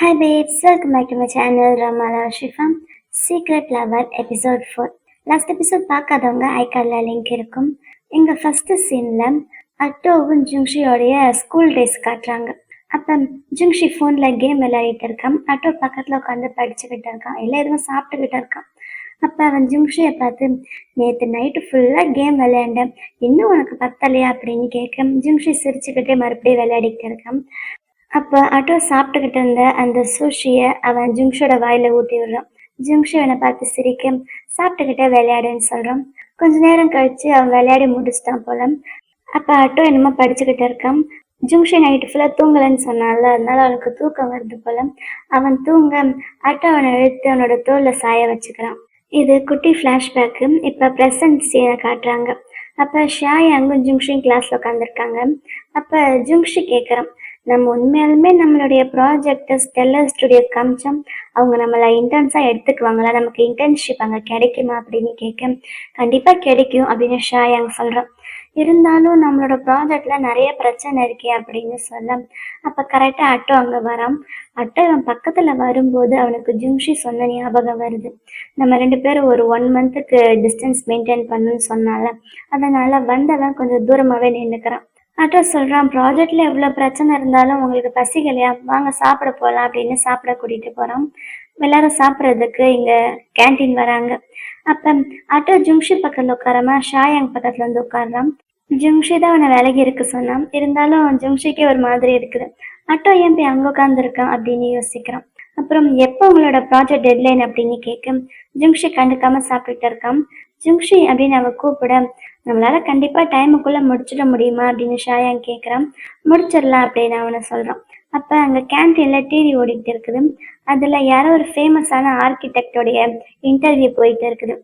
Hi babes, welcome back to my channel Ramala Shifam Secret Lover episode 4. Last episode பார்க்காதவங்க ஐகார்ட்ல link இருக்கும். எங்க first சீன்ல அட்டோவும் ஜுங்ஷியோடைய school days காட்டுறாங்க. அப்ப ஜுங்ஷி ஃபோன்ல கேம் விளையாடிட்டு இருக்கான். அட்டோ பக்கத்துல உட்காந்து படிச்சுக்கிட்டு இருக்கான். இல்லை எதுவும் சாப்பிட்டுக்கிட்டு இருக்கான். அப்ப அவன் ஜுங்ஷியை பார்த்து, நேற்று நைட்டு ஃபுல்லா கேம் விளையாண்டேன், இன்னும் உனக்கு பத்தலையா அப்படின்னு கேட்க ஜுங்ஷி சிரிச்சுக்கிட்டே மறுபடியும் விளையாடிக்கிட்டு இருக்கான். அப்போ ஆட்டோ சாப்பிட்டுக்கிட்டு இருந்த அந்த சூஷியை அவன் ஜுங்ஷோட வாயில ஊட்டி விடுறான். ஜுங்ஷி அவனை பார்த்து சிரிக்க, சாப்பிட்டுக்கிட்டே விளையாடுன்னு சொல்றான். கொஞ்ச நேரம் கழிச்சு அவன் விளையாடி முடிச்சுட்டான் போல. அப்ப ஆட்டோ என்னமோ படிச்சுக்கிட்டு இருக்கான். ஜுங்ஷி நைட்டு ஃபுல்லா தூங்கலன்னு சொன்னான்ல, அதனால அவனுக்கு தூக்கம் வருது போல. அவன் தூங்க ஆட்டோ அவனை இழுத்து அவனோட தோல்ல சாய வச்சுக்கிறான். இது குட்டி ஃப்ளாஷ்பேக்கு. இப்ப ப்ரெசன்ட் சீனை காட்டுறாங்க. அப்ப ஷாயாங்கும் ஜுங்ஷியும் கிளாஸ்ல உட்காந்துருக்காங்க. அப்ப ஜுங்ஷி கேட்கறான், நம்ம உண்மையாலுமே நம்மளுடைய ப்ராஜெக்டை ஸ்டெல்லர் ஸ்டுடியோ காமிச்சோம், அவங்க நம்மளை இன்டர்ன்ஸாக எடுத்துக்குவாங்களா, நமக்கு இன்டர்ன்ஷிப் அங்கே கிடைக்குமா அப்படின்னு கேட்க, கண்டிப்பாக கிடைக்கும் அப்படின்னு ஷாயாங் சொல்கிறான். இருந்தாலும் நம்மளோட ப்ராஜெக்டில் நிறைய பிரச்சனை இருக்கே அப்படின்னு சொல்ல, அப்போ கரெக்டாக அட்டோ அங்கே வரான். அட்டோ இவன் பக்கத்தில் வரும்போது அவனுக்கு ஜுங்ஷி சொன்ன ஞாபகம் வருது. நம்ம 2 பேரும் ஒரு 1 மந்த்துக்கு டிஸ்டன்ஸ் மெயின்டைன் பண்ணணும்னு சொன்னால, அதனால் வந்தவன் கொஞ்சம் தூரமாகவே நின்றுக்கிறான். ஆட்டோ சொல்கிறான், ப்ராஜெக்டில் எவ்வளோ பிரச்சனை இருந்தாலும் உங்களுக்கு பசிக்கலையா, வாங்க சாப்பிட போகலாம் அப்படின்னு சாப்பிட கூட்டிகிட்டு போகிறோம். எல்லாரும் சாப்பிட்றதுக்கு இங்கே கேன்டீன் வராங்க. அப்போ ஆட்டோ ஜுங்ஷி பக்கத்தில் உட்காராம ஷாயாங் பக்கத்தில் வந்து உட்காடுறான். ஜுங்ஷி தான் அவனை விலகி இருக்க சொன்னான். இருந்தாலும் ஜுங்ஷிக்கே ஒரு மாதிரி இருக்குது. ஆட்டோ ஏன் போய் அங்கே உட்காந்துருக்கான் அப்படின்னு யோசிக்கிறான். அப்புறம் எப்போ உங்களோட ப்ராஜெக்ட் டெட்லைன் அப்படின்னு கேட்க ஜுங்ஷி கண்டுக்காம சாப்பிட்டுட்டு இருக்கான். ஜுங்ஷி அப்படின்னு அவ கூப்பிட, நம்மளால கண்டிப்பா டைமுக்குள்ள முடிச்சிட முடியுமா அப்படின்னு ஷாயாங் கேட்குறான். முடிச்சிடலாம் அப்படின்னு அவனை சொல்றான். அப்ப அங்க கேன்டீன்ல டிவி ஓடிக்கிட்டு இருக்குது. அதுல யாரோ ஒரு ஃபேமஸான ஆர்கிடெக்டோடைய இன்டர்வியூ போயிட்டு இருக்குது.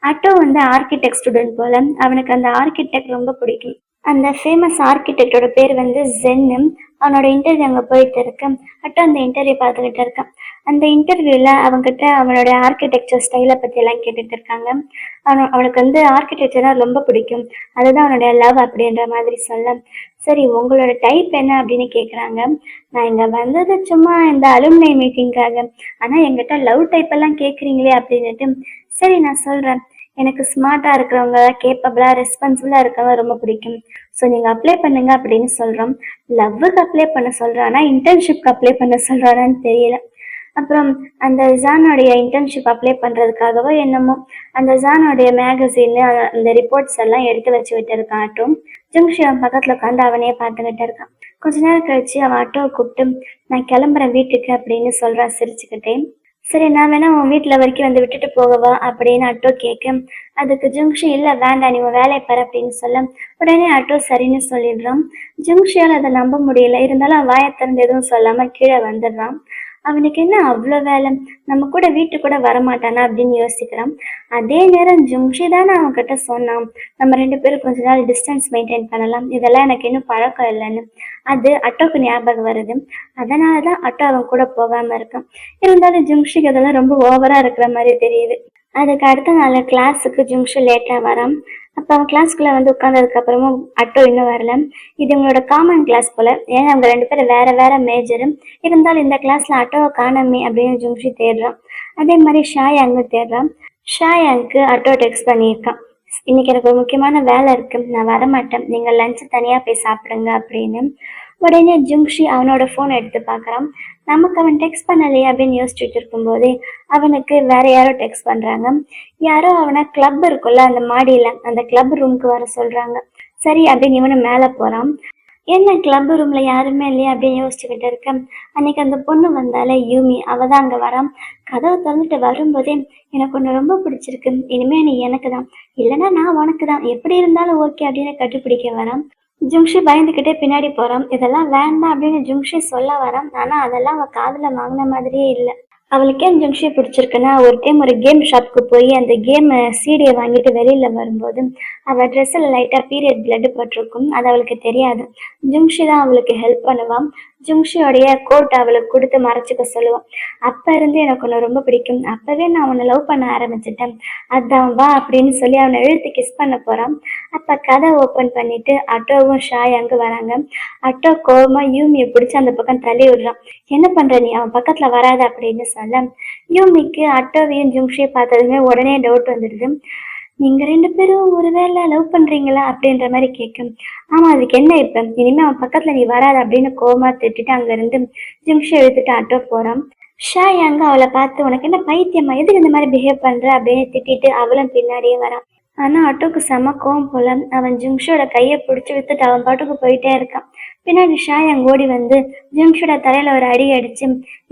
அட்டோ வந்து ஆர்கிடெக்ட் ஸ்டூடெண்ட் போல. அவனுக்கு அந்த ஆர்கிடெக்ட் ரொம்ப பிடிக்கும். அந்த ஃபேமஸ் ஆர்கிடெக்டோட பேர் வந்து ஜென்னு. அவனோட இன்டர்வியூ அங்கே போயிட்டு இருக்கு. அட்டோ அந்த இன்டர்வியூ பார்த்துக்கிட்டு இருக்கான். அந்த இன்டர்வியூவில் அவங்ககிட்ட அவனோட ஆர்கிடெக்சர் ஸ்டைலை பற்றியெல்லாம் கேட்டுட்டு இருக்காங்க. அவனுக்கு வந்து ஆர்கிடெக்சர்னா ரொம்ப பிடிக்கும், அதுதான் அவனுடைய லவ் அப்படின்ற மாதிரி சொல்ல, சரி உங்களோட டைப் என்ன அப்படின்னு கேட்குறாங்க. நான் இங்கே வந்தது சும்மா இந்த அலுமினை மீட்டிங்காக, ஆனால் எங்கிட்ட லவ் டைப் எல்லாம் கேட்குறீங்களே அப்படின்னுட்டு, சரி நான் சொல்கிறேன், எனக்கு ஸ்மார்ட்டாக இருக்கிறவங்க, கேப்பபிளாக ரெஸ்பான்சிபிளாக இருக்கவங்க ரொம்ப பிடிக்கும், ஸோ நீங்கள் அப்ளை பண்ணுங்க அப்படின்னு சொல்கிறோம். லவ்வுக்கு அப்ளை பண்ண சொல்கிறானா இன்டர்ன்ஷிப்க்கு அப்ளை பண்ண சொல்கிறானான்னு தெரியல. அப்புறம் அந்த ஜானோடைய இன்டர்ன்ஷிப் அப்ளை பண்ணுறதுக்காகவோ என்னமோ அந்த ஜானோடைய மேகசின்னு அந்த ரிப்போர்ட்ஸ் எல்லாம் எடுத்து வச்சு விட்டு இருக்கான் ஆட்டோ. ஜுங்ஷி அவன் பக்கத்தில் உட்காந்து அவனையே பார்த்துக்கிட்டு இருக்கான். கொஞ்ச நேரம் கழிச்சு அவன் ஆட்டோவை கூப்பிட்டு, நான் கிளம்புறேன் வீட்டுக்கு அப்படின்னு சொல்கிறான் சிரிச்சுக்கிட்டே. சரி நான் வேணா உன் வீட்டில் வரைக்கும் வந்து விட்டுட்டு போகவா அப்படின்னு ஆட்டோ கேட்க, அதுக்கு ஜுங்ஷி இல்லை வேண்டாம் நீ உன் வேலையை பாரு அப்படின்னு சொல்ல, உடனே ஆட்டோ சரின்னு சொல்லிடுறான். ஜுங்ஷியால் அதை நம்ப முடியல. இருந்தாலும் அவன் வாயை திறந்து எதுவும் சொல்லாமல் கீழே வந்துடுறான். அவனுக்கு என்ன அவ்வளோ வேலை, நம்ம கூட வீட்டுக்கு கூட வரமாட்டானா அப்படின்னு யோசிக்கிறான். அதே நேரம் ஜுங்ஷி தானே அவன்கிட்ட சொன்னான், நம்ம 2 பேரும் கொஞ்ச நாள் டிஸ்டன்ஸ் மெயின்டைன் பண்ணலாம், இதெல்லாம் எனக்கு இன்னும் பழக்கம் இல்லைன்னு. அது அட்டோக்கு ஞாபகம் வருது. அதனால தான் அட்டோ அவன் கூட போகாமல் இருக்கான். இருந்தாலும் ஜுங்ஷிக்கு அதெல்லாம் ரொம்ப ஓவராக இருக்கிற மாதிரி தெரியுது. அதுக்கு அடுத்த நாள் கிளாஸுக்கு ஜுங்ஷி லேட்டாக வரான். அப்போ அவன் கிளாஸ்க்குள்ளே வந்து உட்காந்ததுக்கு அப்புறமும் அட்டோ இன்னும் வரல. இது உங்களோட காமன் கிளாஸ் போல, ஏன்னா அவங்க 2 பேரும் வேற வேற மேஜரு. இருந்தாலும் இந்த கிளாஸ்ல அட்டோவை காணாமே அப்படின்னு ஜுங்ஷி தேடுறான். அதே மாதிரி ஷாயாங்கு தேடுறான். ஷாயாங்க்கு அட்டோ டெக்ஸ்ட் பண்ணியிருக்கான், இன்னைக்கு எனக்கு ஒரு முக்கியமான வேலை இருக்கு, நான் வரமாட்டேன், நீங்கள் லஞ்சு தனியாக போய் சாப்பிடுங்க அப்படின்னு. உடனே ஜுங்ஷி அவனோட ஃபோன் எடுத்து பார்க்குறான். நமக்கு அவன் டெக்ஸ்ட் பண்ணலையே அப்படின்னு யோசிச்சுட்டு இருக்கும்போதே அவனுக்கு வேற யாரோ டெக்ஸ்ட் பண்ணுறாங்க. யாரோ அவனை கிளப் இருக்குல்ல அந்த மாடியில், அந்த கிளப் ரூமுக்கு வர சொல்கிறாங்க. சரி அப்படின்னு இவனு மேலே போகிறான். என்ன கிளப் ரூமில் யாருமே இல்லையா அப்படின்னு யோசிச்சுக்கிட்டு இருக்கேன். அன்னைக்கு அந்த பொண்ணு வந்தாலே யூமி, அவள் தான் அங்கே வரான். கதவை திறந்துட்டு வரும்போதே எனக்கு ஒன்று ரொம்ப பிடிச்சிருக்கு, இனிமேல் நீ எனக்கு தான், இல்லைன்னா நான் உனக்கு தான், எப்படி இருந்தாலும் ஓகே அப்படின்னு கண்டுபிடிக்க வரான். ஜுங்ஷி பயந்துக்கிட்டே பின்னாடி போகிறான். இதெல்லாம் வேண்டாம் அப்படின்னு ஜுங்ஷி சொல்ல வரான். ஆனால் அதெல்லாம் அவள் காதில் வாங்கின மாதிரியே இல்லை. அவளுக்கு ஏன் ஜங்ஷியை பிடிச்சிருக்குன்னா, ஒரு டைம் ஒரு கேம் ஷாப்புக்கு போய் அந்த கேம் சீடியை வாங்கிட்டு வெளியில வரும்போது அவள் ட்ரெஸ்ஸில் லைட்டாக பீரியட் பிளட் பட்டிருக்கும். அது அவளுக்கு தெரியாது. ஜுங்ஷி தான் அவளுக்கு ஹெல்ப் பண்ணுவான். ஜுங்ஷியோடைய கோட் அவளுக்கு கொடுத்து மறைச்சிக்க சொல்லுவான். அப்ப இருந்து எனக்கு உன்னை ரொம்ப பிடிக்கும், அப்பவே நான் உன்னை லவ் பண்ண ஆரம்பிச்சிட்டேன், அதான் வா அப்படின்னு சொல்லி அவனை இழுத்து கிஸ் பண்ண போறான். அப்ப கதை ஓப்பன் பண்ணிட்டு அட்டோவும் ஷாய் அங்கு வராங்க. அட்டோ கோவமா யூமியை பிடிச்சி அந்த பக்கம் தள்ளி விடுறான். என்ன பண்ற நீ, அவன் பக்கத்துல வராத அப்படின்னு சொல்ல யூமிக்கு அட்டோவையும் ஜுங்ஷியை பார்த்ததுமே உடனே டவுட் வந்துடுது. நீங்க ரெண்டு பேரும் ஒருவேளை லவ் பண்றீங்களா அப்படின்ற மாதிரி கேட்கும். ஆமா, அதுக்கு என்ன இப்ப, இனிமே அவன் பக்கத்துல நீ வராத அப்படின்னு கோவமா திட்டிட்டு அங்க இருந்து ஜிம்ஷி எடுத்துட்டு ஆட்டோ போறான். ஷாய் அங்க அவளை பார்த்து உனக்கு என்ன பைத்தியமா, எதுக்கு இந்த மாதிரி பிஹேவ் பண்ற அப்படின்னு திட்டிட்டு அவளும் பின்னாடியே வரான். ஆனா ஆட்டோக்கு செம கோவம் போல. அவன் ஜிம்ஷோட கையை பிடிச்சி வித்துட்டு அவன் பாட்டுக்கு போயிட்டே இருக்கான். பின்னாடி ஷாய் அங்க ஓடி வந்து ஜிம்ஷோட தலையில ஒரு அடி அடிச்சு,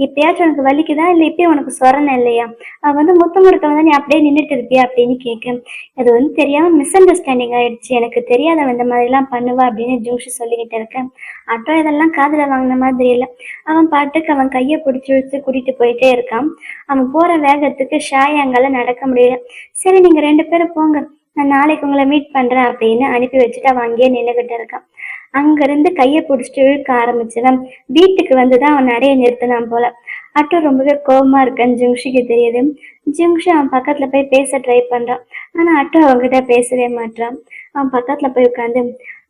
இப்பயாச்சும் உனக்கு வலிக்குதா இல்ல இப்பயும் உனக்கு சொரணை இல்லையா, அவன் வந்து முத்தம் கொடுக்க வந்து நீ அப்படியே நின்றுட்டு இருப்பியா அப்படின்னு கேட்க. அது வந்து தெரியாம மிஸ் அண்டர்ஸ்டாண்டிங் ஆயிடுச்சு, எனக்கு தெரியாத இந்த மாதிரி எல்லாம் பண்ணுவா அப்படின்னு ஜிம்ஷி சொல்லிக்கிட்டு இருக்கேன். ஆட்டோ இதெல்லாம் காதுல வாங்கின மாதிரி இல்லை. அவன் பாட்டுக்கு அவன் கையை பிடிச்சி இழுத்து கூட்டிட்டு போயிட்டே இருக்கான். அவன் போற வேகத்துக்கு ஷாய் அங்கால நடக்க முடியல. சரி நீங்க ரெண்டு பேரும் போங்க, நான் நாளைக்கு உங்களை மீட் பண்றேன் அப்படின்னு அனுப்பி வச்சுட்டு அவன் அங்கேயே நின்றுகிட்டு இருக்கான். அங்கிருந்து கையை பிடிச்சிட்டு இழுக்க ஆரம்பிச்சவன் வீட்டுக்கு வந்துதான் அவன் நடைய நிறுத்தினான் போல. அட்டோ ரொம்பவே கோபமா இருக்கன்னு ஜிங்ஷிக்கு தெரியுது. ஜிங்ஷி அவன் பக்கத்துல போய் பேச ட்ரை பண்றான். ஆனா அட்டோ அவன்கிட்ட பேசவே மாட்டான். அவன் பக்கத்துல போய் உட்காந்து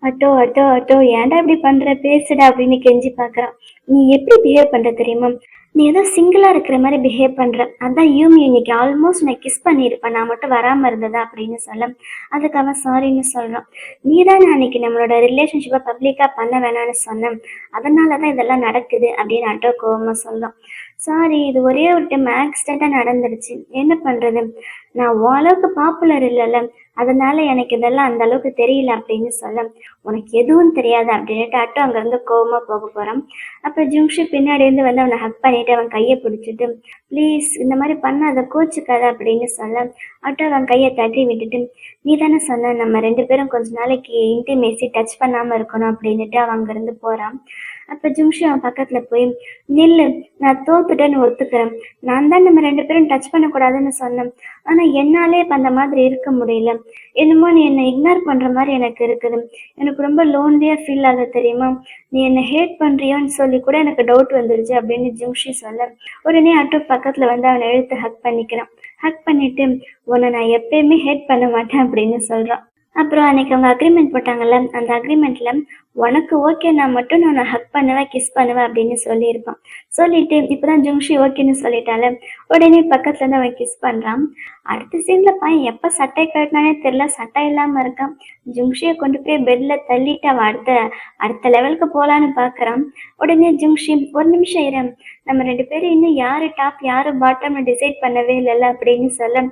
அட்டோ அட்டோ அட்டோ ஏன்டா இப்படி பண்ற, பேசுடா அப்படின்னு கெஞ்சி பாக்குறான். நீ எப்படி பிஹேவ் பண்ற தெரியுமா, நீ ஏதோ சிங்கிளா இருக்கிற மாதிரி பிஹேவ் பண்ற, அதான் யூமி இன்னைக்கு ஆல்மோஸ்ட் நான் கிஸ் பண்ணியிருப்பேன், நான் மட்டும் வராம இருந்ததா அப்படின்னு சொல்ல அதுக்கு அவன் சாரின்னு சொல்றான். நீ தான் அன்னைக்கு நம்மளோட ரிலேஷன்ஷிப்பை பப்ளிக்கா பண்ண வேணாம்னு சொன்னேன், அதனாலதான் இதெல்லாம் நடக்குது அப்படின்னு அட்டோ கோவமா சொல்றான். சாரி, இது ஒரே ஒரு டைம் ஆக்சிடென்டா நடந்துருச்சு, என்ன பண்றது, நான் ஓரளவுக்கு பாப்புலர் இல்லைல்ல, அதனால எனக்கு இதெல்லாம் அந்த அளவுக்கு தெரியல அப்படின்னு சொல்ல உனக்கு எதுவும் தெரியாது அப்படின்ட்டு அட்டோ அங்க இருந்து கோவமா போக போறான். அப்ப ஜிங்ஷி பின்னாடி இருந்து வந்து அவனை ஹக் பண்ணிட்டு அவன் கையை பிடிச்சிட்டு ப்ளீஸ் இந்த மாதிரி பண்ணாத, கோச்சுக்காத அப்படின்னு சொல்ல அட்டோ அவன் கையை தட்டி விட்டுட்டு நீ தானே சொன்ன நம்ம ரெண்டு பேரும் கொஞ்ச நாளைக்கு இன்டிமேசி டச் பண்ணாம இருக்கணும் அப்படின்னுட்டு அவன் அங்க இருந்து போறான். அப்ப ஜிங்ஷி அவன் பக்கத்துல போய் நில்லு, நான் தோத்துட்டேன்னு ஒத்துக்கிறேன், நான் தான் நம்ம ரெண்டு பேரும் டச் பண்ணக்கூடாதுன்னு சொன்னேன், ஆனா என்னாலே இப்ப அந்த மாதிரி இருக்க முடியல, என்னமோ நீ என்னை இக்னோர் பண்ற மாதிரி எனக்கு இருக்குது, எனக்கு ரொம்ப லோன்லியா ஃபீல் ஆகுது தெரியுமா, நீ என்னை ஹேட் பண்றியோன்னு சொல்லி கூட எனக்கு டவுட் வந்துருச்சு அப்படின்னு ஜிங்ஷி சொல்ல உடனே அட்டோ பக்கத்துல வந்து அவனை எழுத்து ஹக் பண்ணிக்கிறான். ஹக் பண்ணிட்டு உன்னை நான் எப்பயுமே ஹேட் பண்ண மாட்டேன் அப்படின்னு சொல்றான். அப்புறம் அன்னைக்கு அவங்க அக்ரிமெண்ட் போட்டாங்கல்ல, அந்த அக்ரிமெண்ட்ல உனக்கு ஓகேனா மட்டும் நான் ஹக் பண்ணுவேன் கிஸ் பண்ணுவேன் அப்படின்னு சொல்லியிருப்பான். சொல்லிட்டு இப்பதான் ஜுங்ஷி ஓகேன்னு சொல்லிட்டால உடனே பக்கத்துல இருந்து அவன் கிஸ் பண்றான். அடுத்த சீன்ல பையன் எப்ப சட்டை கட்டினானே தெரியல, சட்டை இல்லாம இருக்கான். ஜுங்ஷியை கொண்டு போய் பெட்ல தள்ளிட்டு அவன் அடுத்த லெவலுக்கு போலான்னு பாக்குறான். உடனே ஜுங்ஷி ஒரு நிமிஷம் இரு, நம்ம ரெண்டு பேரும் இன்னும் யாரு டாப் யாரு பாட்டம்னு டிசைட் பண்ணவே இல்லைல்ல அப்படின்னு சொல்ல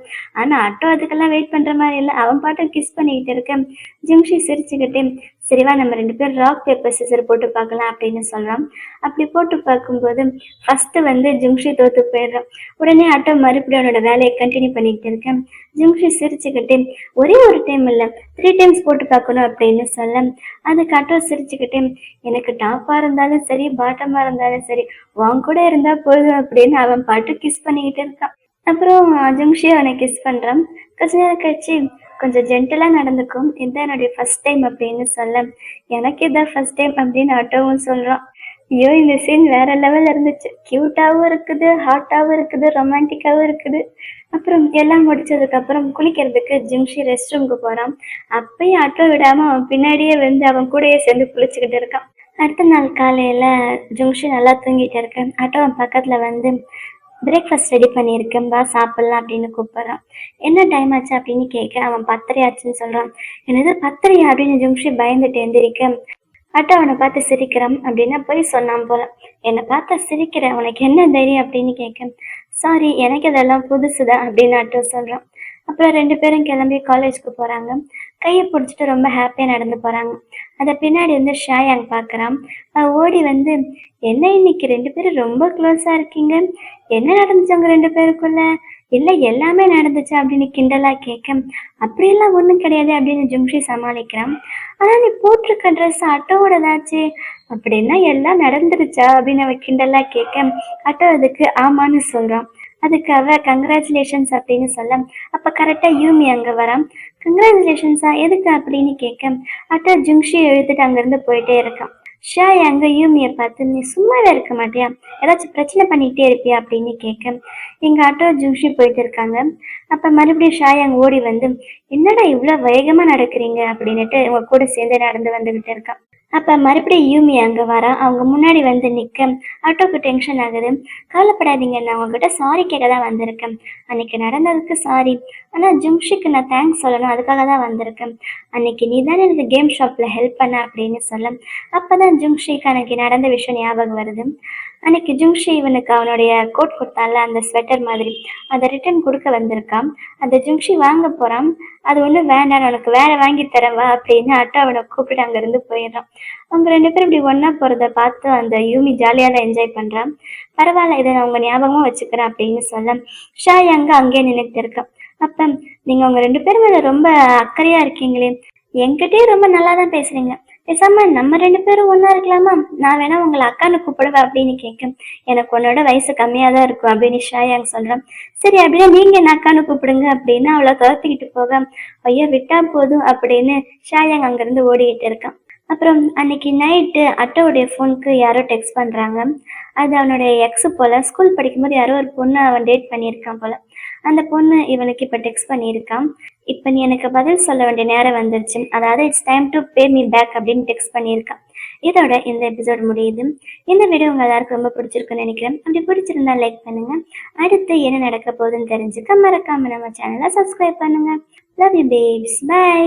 ஆனா அட்டோ அதுக்கெல்லாம் வெயிட் பண்ற மாதிரி இல்லை, அவன் பாட்டும் கிஸ் பண்ணிக்கிட்டு இருக்கேன். ஜிங்ஷி சிரிச்சுக்கிட்டே சரிவா நம்ம ரெண்டு பேரும் ராக் பேப்பர் சிசர் போட்டு பார்க்கலாம் அப்படின்னு சொல்றான். அப்படி போட்டு பார்க்கும்போது ஃபர்ஸ்ட் வந்து ஜிங்ஷி தோத்து போயிடுறான். உடனே அட்டோ மறுபடியும் அவனோட வேலையை கண்டினியூ பண்ணிக்கிட்டு இருக்கேன். ஜிங்ஷி சிரிச்சுக்கிட்டே ஒரே ஒரு டைம் இல்ல 3 டைம்ஸ் போட்டு பார்க்கணும் அப்படின்னு சொல்ல அதுக்கு அட்டோ சிரிச்சுக்கிட்டே எனக்கு டாப்பா இருந்தாலும் சரி பாட்டமா இருந்தாலும் சரி உன் கூட இருந்தா போதும் அப்படின்னு அவன் பாட்டு கிஸ் பண்ணிக்கிட்டு இருக்கான். அப்புறம் ஜிங்ஷி அவனை கிஸ் பண்றான். கொஞ்ச நேரம் கழிச்சு கொஞ்சம் ஜென்டலா நடந்துக்கும், இதுதான் என்னுடைய ஃபர்ஸ்ட் டைம் அப்படின்னு சொல்ல எனக்கு இதான் ஃபர்ஸ்ட் டைம் அப்படின்னு ஆட்டோவும் சொல்றான். ஐயோ இந்த சீன் வேற லெவல்ல இருந்துச்சு, கியூட்டாவும் இருக்குது, ஹாட்டாவும் இருக்குது, ரொமான்டிக்காவும் இருக்குது. அப்புறம் எல்லாம் முடிச்சதுக்கு அப்புறம் குளிக்கிறதுக்கு ஜிங்ஷி ரெஸ்ட் ரூமுக்கு போறான். அப்பயும் ஆட்டோ விடாம அவன் பின்னாடியே வந்து அவன் கூடயே சேர்ந்து குளிச்சுக்கிட்டு இருக்கான். அடுத்த நாள் காலையில ஜிங்ஷி நல்லா தூங்கிட்டு இருக்கேன். ஆட்டோ அவன் பக்கத்துல வந்து பிரேக்ஃபாஸ்ட் ரெடி பண்ணியிருக்கேன் வா சாப்பிடலாம் அப்படின்னு கூப்பிட்றான். என்ன டைம் ஆச்சு அப்படின்னு கேட்க அவன் 10:30 ஆச்சுன்னு சொல்றான். என்னது 10:30 அப்படின்னு ஜிங்ஷி பயந்துட்டு எந்திரிக்க அட்டா அவனை பார்த்து சிரிக்கிறான். அப்படின்னா போய் சொன்னான் போல, என்னை பார்த்தா சிரிக்கிற உனக்கு என்ன தைரியம் அப்படின்னு கேட்க சாரி எனக்கு இதெல்லாம் புதுசுதான் அப்படின்னு அட்டோ சொல்றான். அப்புறம் ரெண்டு பேரும் கிளம்பி காலேஜ்க்கு போறாங்க. கையை பிடிச்சிட்டு ரொம்ப ஹாப்பியா நடந்து போறாங்க. அதை பின்னாடி வந்து ஷாயாங் பாக்குறான். ஓடி வந்து என்ன இன்னைக்கு ரெண்டு பேரும் ரொம்ப க்ளோஸா இருக்கீங்க, என்ன நடந்துச்சு உங்க ரெண்டு பேருக்குள்ள, இல்ல எல்லாமே நடந்துச்சு அப்படின்னு கிண்டலா கேட்க, அப்படியெல்லாம் ஒண்ணும் கிடையாது அப்படின்னு ஜும்ஷி சமாளிக்கிறான். ஆனா நீ போட்டிருக்க ட்ரெஸ் அட்டோவோடதாச்சே, அப்படின்னா எல்லாம் நடந்துருச்சா அப்படின்னு அவ கிண்டலா கேட்க, அட்டோ அதுக்கு ஆமான்னு சொல்றான். அதுக்கு அவ கங்க்ராச்சுலேஷன்ஸ் அப்படின்னு சொல்ல, அப்ப கரெக்டா யூமி அங்க வரான். கங்க்ராச்சுலேஷன்ஸா எதுக்கு அப்படின்னு கேட்க, அட்டோ ஜுங்ஷி எழுத்துட்டு அங்கிருந்து போயிட்டே இருக்கான். ஷாய் அங்க யூமியை பார்த்து, நீ சும்மாவே இருக்க மாட்டியா, ஏதாச்சும் பிரச்சனை பண்ணிட்டே இருப்பியா அப்படின்னு கேட்க, எங்க ஆட்டோ ஜுங்ஷி போயிட்டு இருக்காங்க. அப்ப மறுபடியும் ஷாய் அங்க ஓடி வந்து, என்னடா இவ்வளவு வேகமா நடக்கிறீங்க அப்படின்னுட்டு இவங்க கூட சேர்ந்து நடந்து வந்துகிட்டு இருக்கான். அப்ப மறுபடியும் யூமி அங்க வரா. அவங்க முன்னாடி வந்து நிக்க ஆட்டோக்கு டென்ஷன் ஆகுது. கவலைப்படாதீங்க, நான் உங்ககிட்ட சாரி கேட்க தான் வந்திருக்கேன். அன்னைக்கு நடந்ததுக்கு சாரி, ஆனா ஜும்ஷிக்கு நான் தேங்க்ஸ் சொல்லணும், அதுக்காக தான் வந்திருக்கேன். அன்னைக்கு நீ தானே எனக்கு கேம் ஷாப்ல ஹெல்ப் பண்ண அப்படின்னு சொல்ல, அப்பதான் ஜும்ஷிக்கு அன்னைக்கு நடந்த விஷயம் ஞாபகம் வருது. அன்னைக்கு ஜுங்ஷி இவனுக்கு அவனுடைய கோட் கொடுத்தால அந்த ஸ்வெட்டர் மாதிரி, அதை ரிட்டர்ன் கொடுக்க வந்திருக்கான். அந்த ஜுங்ஷி வாங்க போறான். அது ஒன்றும் வேண்டாம், உனக்கு வேற வாங்கி தரவா அப்படின்னு அட்டா அவனை கூப்பிட்டு அங்கிருந்து போயிடுறான். அவங்க ரெண்டு பேரும் இப்படி ஒன்னா போறத பார்த்து அந்த யூமி ஜாலியாக தான் என்ஜாய் பண்றான். பரவாயில்ல, இதை நான் உங்க ஞாபகமா வச்சுக்கிறேன் அப்படின்னு சொல்ல, ஷாய் அங்கேயே நின்றுட்டு இருக்கான். அப்ப நீங்க உங்க ரெண்டு பேரும் மேல ரொம்ப அக்கறையா இருக்கீங்களே, என்கிட்டயே ரொம்ப நல்லா தான் பேசுறீங்க, பேசாம நம்ம ரெண்டு பேரும் ஒன்னா இருக்கலாமா, நான் வேணா உங்களை அக்கான்னு கூப்பிடுவேன் அப்படின்னு கேட்க, எனக்கு உன்னோட வயசு கம்மியா தான் இருக்கும் அப்படின்னு ஷாயாங் சொல்றான். சரி அப்படின்னா நீங்க என்ன அக்கான்னு கூப்பிடுங்க அப்படின்னு அவளை துரத்திக்கிட்டு போக, ஐயோ விட்டா போதும் அப்படின்னு ஷாயாங் அங்கிருந்து ஓடிக்கிட்டு இருக்கான். அப்புறம் அன்னைக்கு நைட்டு அட்டோடைய ஃபோனுக்கு யாரோ டெக்ஸ்ட் பண்றாங்க. அது அவனுடைய எக்ஸு போல, ஸ்கூல் படிக்கும்போது யாரோ ஒரு பொண்ணு அவன் டேட் பண்ணியிருக்கான் போல. அந்த பொண்ணு இவனுக்கு இப்ப டெக்ஸ்ட் பண்ணியிருக்கான். இப்ப நீ எனக்கு பதில் சொல்ல வேண்டிய நேரம் வந்துருச்சு, அதாவது it's time to pay me back அப்படின்னு டெக்ஸ்ட் பண்ணியிருக்கான். இதோட இந்த எபிசோட் முடியுது. இந்த வீடியோ உங்க எல்லாருக்கும் ரொம்ப பிடிச்சிருக்குன்னு நினைக்கிறேன். அப்படி பிடிச்சிருந்தா லைக் பண்ணுங்க. அடுத்து என்ன நடக்க போகுதுன்னு தெரிஞ்சுக்க மறக்காம நம்ம சேனலை சப்ஸ்கிரைப் பண்ணுங்க. Love you babes, by.